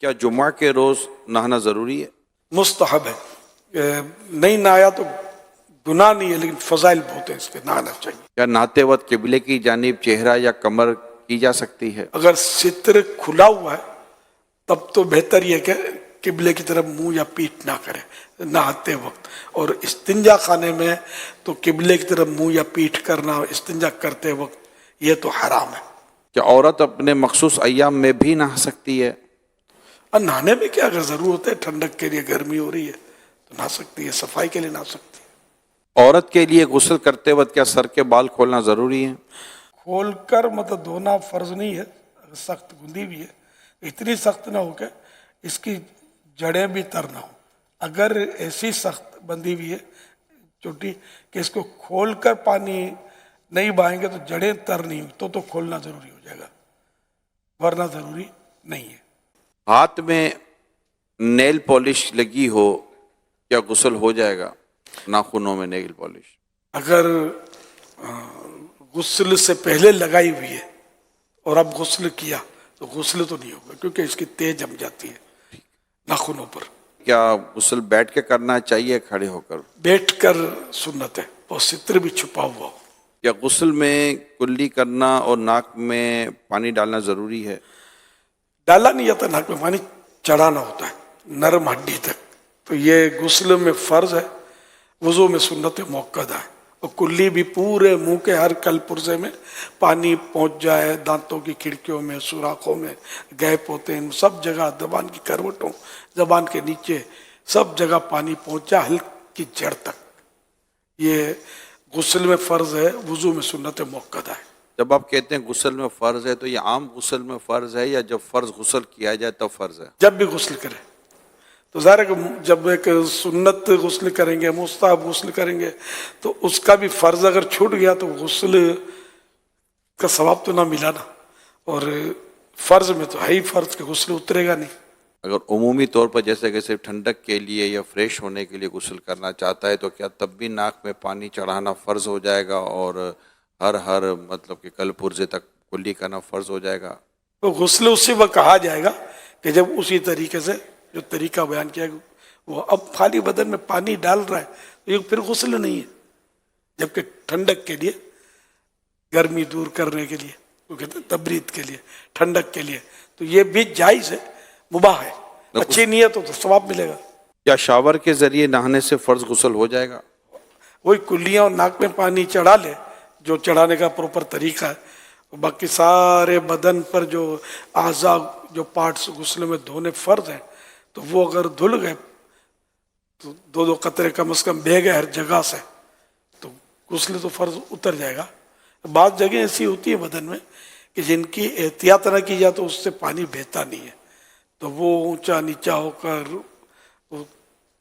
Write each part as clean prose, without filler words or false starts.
کیا جمعہ کے روز نہانا ضروری ہے؟ مستحب ہے نہیں نہایا تو گناہ نہیں ہے لیکن فضائل بہت ہیں اس کے نہانا چاہیے. کیا نہاتے وقت قبلے کی جانب چہرہ یا کمر کی جا سکتی ہے؟ اگر ستر کھلا ہوا ہے تب تو بہتر یہ کہ قبلے کی طرف منہ یا پیٹھ نہ کرے نہاتے وقت. اور استنجا خانے میں تو قبلے کی طرف منہ یا پیٹھ کرنا استنجا کرتے وقت یہ تو حرام ہے. کیا عورت اپنے مخصوص ایام میں بھی نہا سکتی ہے؟ اور نہانے میں کیا اگر ضرورت ہے ٹھنڈک کے لیے گرمی ہو رہی ہے تو نہا سکتی ہے, صفائی کے لیے نہا سکتی ہے. عورت کے لیے غسل کرتے وقت کیا سر کے بال کھولنا ضروری ہے؟ کھول کر مطلب دھونا فرض نہیں ہے, اگر سخت گندی بھی ہے اتنی سخت نہ ہو کہ اس کی جڑیں بھی تر نہ ہو. اگر ایسی سخت بندی بھی ہے چوٹی کہ اس کو کھول کر پانی نہیں بہائیں گے تو جڑیں تر نہیں ہوئی تو کھولنا ضروری ہو جائے گا, ورنہ ضروری نہیں ہے. ہاتھ میں نیل پالش لگی ہو کیا غسل ہو جائے گا؟ ناخنوں میں نیل پالش اگر غسل سے پہلے لگائی ہوئی ہے اور اب غسل کیا تو غسل تو نہیں ہوگا کیونکہ اس کی تہ جم جاتی ہے ناخنوں پر. کیا غسل بیٹھ کے کرنا چاہیے کھڑے ہو کر؟ بیٹھ کر سنت ہے اور ستر بھی چھپا ہوا ہو. کیا غسل میں کلی کرنا اور ناک میں پانی ڈالنا ضروری ہے؟ ڈالا نہیں جاتا, ناک میں پانی چڑھانا ہوتا ہے نرم ہڈی تک. تو یہ غسل میں فرض ہے, وضو میں سنت موقدہ ہے. اور کلی بھی پورے منہ کے ہر کل پرزے میں پانی پہنچ جائے, دانتوں کی کھڑکیوں میں سوراخوں میں گیپ ہوتے ہیں سب جگہ, زبان کی کروٹوں زبان کے نیچے سب جگہ پانی پہنچا ہلکی جڑ تک. یہ غسل میں فرض ہے, وضو میں سنت موقدہ ہے. جب آپ کہتے ہیں غسل میں فرض ہے تو یہ عام غسل میں فرض ہے یا جب فرض غسل کیا جائے تب فرض ہے؟ جب بھی غسل کرے تو ظاہر ہے کہ جب ایک سنت غسل کریں گے مستحب غسل کریں گے تو اس کا بھی فرض اگر چھوٹ گیا تو غسل کا ثواب تو نہ ملا نا, اور فرض میں تو ہے ہی فرض کہ غسل اترے گا نہیں. اگر عمومی طور پر جیسے کہ صرف ٹھنڈک کے لیے یا فریش ہونے کے لیے غسل کرنا چاہتا ہے تو کیا تب بھی ناک میں پانی چڑھانا فرض ہو جائے گا اور ہر مطلب کہ کل پرزے تک کلی کرنا فرض ہو جائے گا؟ تو غسل اسی وقت کہا جائے گا کہ جب اسی طریقے سے جو طریقہ بیان کیا گیا وہ اب خالی بدن میں پانی ڈال رہا ہے تو یہ پھر غسل نہیں ہے, جبکہ ٹھنڈک کے لیے گرمی دور کرنے کے لیے وہ کہتے ہیں تبرید کے لیے ٹھنڈک کے لیے تو یہ بھی جائز ہے, مباح ہے. اچھی نیت ہو تو ثواب ملے گا. کیا شاور کے ذریعے نہانے سے فرض غسل ہو جائے گا؟ وہی کلیاں اور ناک میں پانی چڑھا لے جو چڑھانے کا پروپر طریقہ ہے, باقی سارے بدن پر جو اعضاء جو پارٹس غسل میں دھونے فرض ہیں تو وہ اگر دھل گئے تو دو قطرے کم از کم بہہ گئے ہر جگہ سے تو غسل تو فرض اتر جائے گا. بعض جگہیں ایسی ہوتی ہے بدن میں کہ جن کی احتیاط نہ کی جائے تو اس سے پانی بہتا نہیں ہے تو وہ اونچا نیچا ہو کر وہ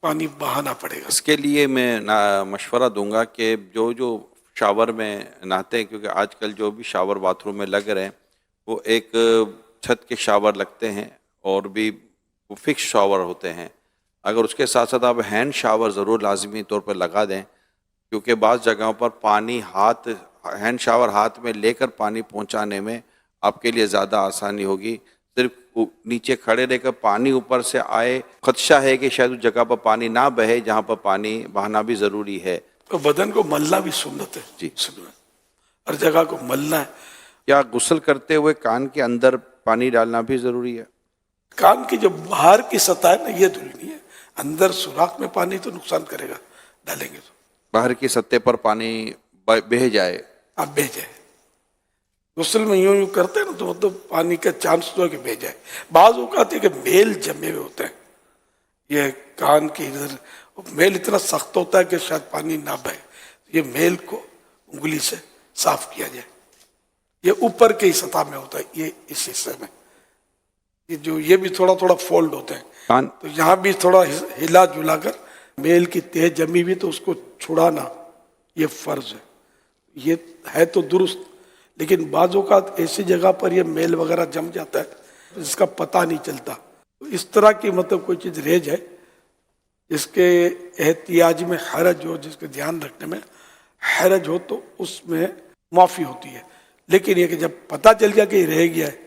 پانی بہانا پڑے گا. اس کے لیے میں مشورہ دوں گا کہ جو شاور میں نہاتے ہیں, کیونکہ آج کل جو بھی شاور باتھ روم میں لگ رہے ہیں وہ ایک چھت کے شاور لگتے ہیں اور بھی وہ فکس شاور ہوتے ہیں. اگر اس کے ساتھ ساتھ آپ ہینڈ شاور ضرور لازمی طور پر لگا دیں, کیونکہ بعض جگہوں پر پانی ہینڈ شاور ہاتھ میں لے کر پانی پہنچانے میں آپ کے لیے زیادہ آسانی ہوگی. صرف نیچے کھڑے رہ کر پانی اوپر سے آئے, خدشہ ہے کہ شاید اس جگہ پر پانی نہ بہے جہاں پر پانی بہانا بھی ضروری ہے. تو بدن کو ملنا بھی سنت ہے, جی ہر جگہ کو ملنا ہے. کیا غسل کرتے ہوئے کان کے اندر پانی ڈالنا بھی ضروری ہے؟ کان کی جو باہر کی سطح ہے نا یہ دھلنی ہے, اندر سوراخ میں پانی تو نقصان کرے گا ڈالیں گے تو. باہر کی سطح پر پانی بہہ جائے, اب بہہ جائے. غسل میں یوں کرتے ہیں نا تو مطلب پانی کا چانس تو ہے کہ بہہ جائے. بعض اوقات ہے کہ میل جمے ہوئے ہوتے ہیں یہ کان کے ادھر, میل اتنا سخت ہوتا ہے کہ شاید پانی نہ بہے. یہ میل کو انگلی سے صاف کیا جائے. یہ اوپر کے سطح میں ہوتا ہے, یہ اس حصے میں یہ بھی تھوڑا فولڈ ہوتے ہیں تو یہاں بھی تھوڑا ہلا جلا کر میل کی تہ جمی بھی تو اس کو چھڑانا یہ فرض ہے. یہ ہے تو درست, لیکن بعض اوقات ایسی جگہ پر یہ میل وغیرہ جم جاتا ہے جس کا پتہ نہیں چلتا. اس طرح کی مطلب کوئی چیز رہ جائے جس کے احتیاج میں حرج ہو, جس کے دھیان رکھنے میں حرج ہو تو اس میں معافی ہوتی ہے. لیکن یہ کہ جب پتہ چل گیا کہ یہ رہ گیا ہے